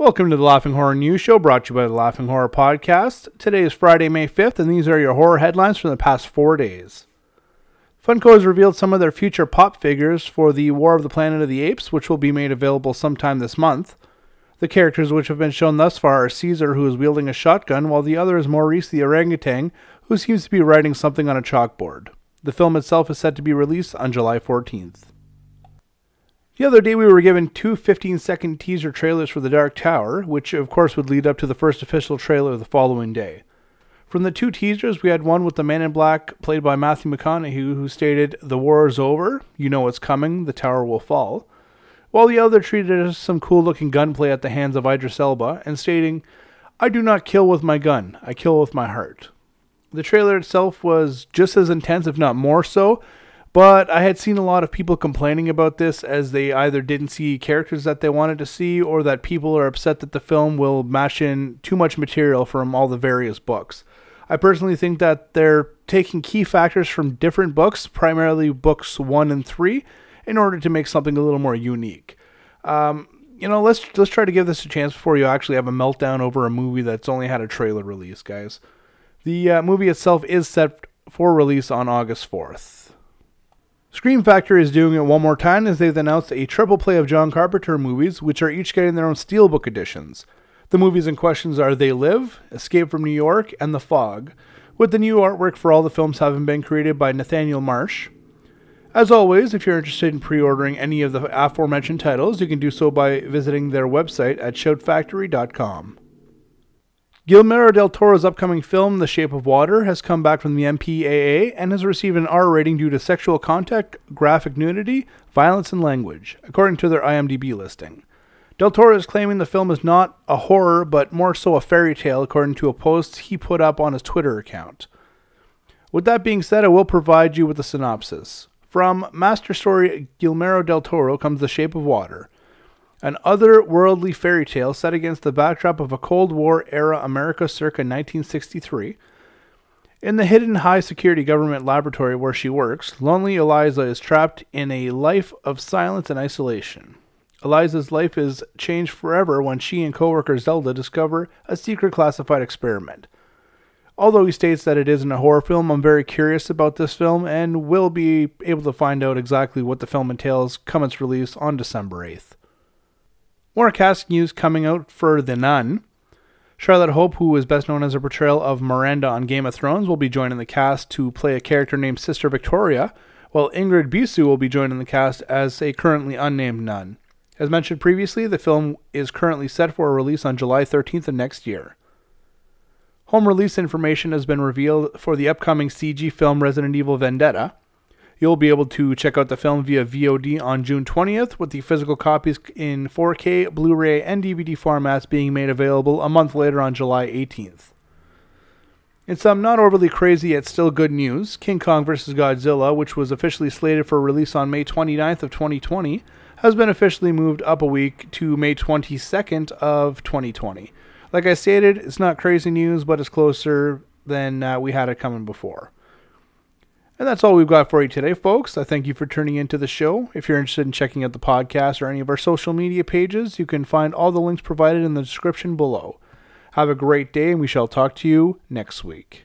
Welcome to the Laughing Horror News Show, brought to you by the Laughing Horror Podcast. Today is Friday, May 5th, and these are your horror headlines from the past 4 days. Funko has revealed some of their future pop figures for the War of the Planet of the Apes, which will be made available sometime this month. The characters which have been shown thus far are Caesar, who is wielding a shotgun, while the other is Maurice the orangutan, who seems to be writing something on a chalkboard. The film itself is set to be released on July 14th. The other day we were given two 15-second teaser trailers for The Dark Tower, which of course would lead up to the first official trailer the following day. From the two teasers, we had one with the Man in Black, played by Matthew McConaughey, who stated, "The war is over, you know it's coming, the tower will fall," while the other treated as some cool-looking gunplay at the hands of Idris Elba, and stating, "I do not kill with my gun, I kill with my heart." The trailer itself was just as intense, if not more so, but I had seen a lot of people complaining about this as they either didn't see characters that they wanted to see, or that people are upset that the film will mash in too much material from all the various books. I personally think that they're taking key factors from different books, primarily books 1 and 3, in order to make something a little more unique. Let's try to give this a chance before you actually have a meltdown over a movie that's only had a trailer release, guys. The movie itself is set for release on August 4th. Scream Factory is doing it one more time as they've announced a triple play of John Carpenter movies, which are each getting their own steelbook editions. The movies in questions are They Live, Escape from New York, and The Fog, with the new artwork for all the films having been created by Nathaniel Marsh. As always, if you're interested in pre-ordering any of the aforementioned titles, you can do so by visiting their website at shoutfactory.com. Guillermo del Toro's upcoming film, The Shape of Water, has come back from the MPAA and has received an R rating due to sexual content, graphic nudity, violence, and language, according to their IMDb listing. Del Toro is claiming the film is not a horror, but more so a fairy tale, according to a post he put up on his Twitter account. With that being said, I will provide you with a synopsis. From master story Guillermo del Toro comes The Shape of Water, an otherworldly fairy tale set against the backdrop of a Cold War-era America circa 1963. In the hidden high-security government laboratory where she works, lonely Eliza is trapped in a life of silence and isolation. Eliza's life is changed forever when she and co-worker Zelda discover a secret classified experiment. Although he states that it isn't a horror film, I'm very curious about this film and will be able to find out exactly what the film entails come its release on December 8th. More cast news coming out for The Nun. Charlotte Hope, who is best known as her portrayal of Miranda on Game of Thrones, will be joining the cast to play a character named Sister Victoria, while Ingrid Bisu will be joining the cast as a currently unnamed nun. As mentioned previously, the film is currently set for a release on July 13th of next year. Home release information has been revealed for the upcoming CG film Resident Evil Vendetta. You'll be able to check out the film via VOD on June 20th, with the physical copies in 4K, Blu-ray, and DVD formats being made available a month later on July 18th. In some not overly crazy yet still good news, Kong Vs Godzilla, which was officially slated for release on May 29th of 2020, has been officially moved up a week to May 22nd of 2020. Like I stated, it's not crazy news, but it's closer than we had it coming before. And that's all we've got for you today, folks. I thank you for tuning into the show. If you're interested in checking out the podcast or any of our social media pages, you can find all the links provided in the description below. Have a great day, and we shall talk to you next week.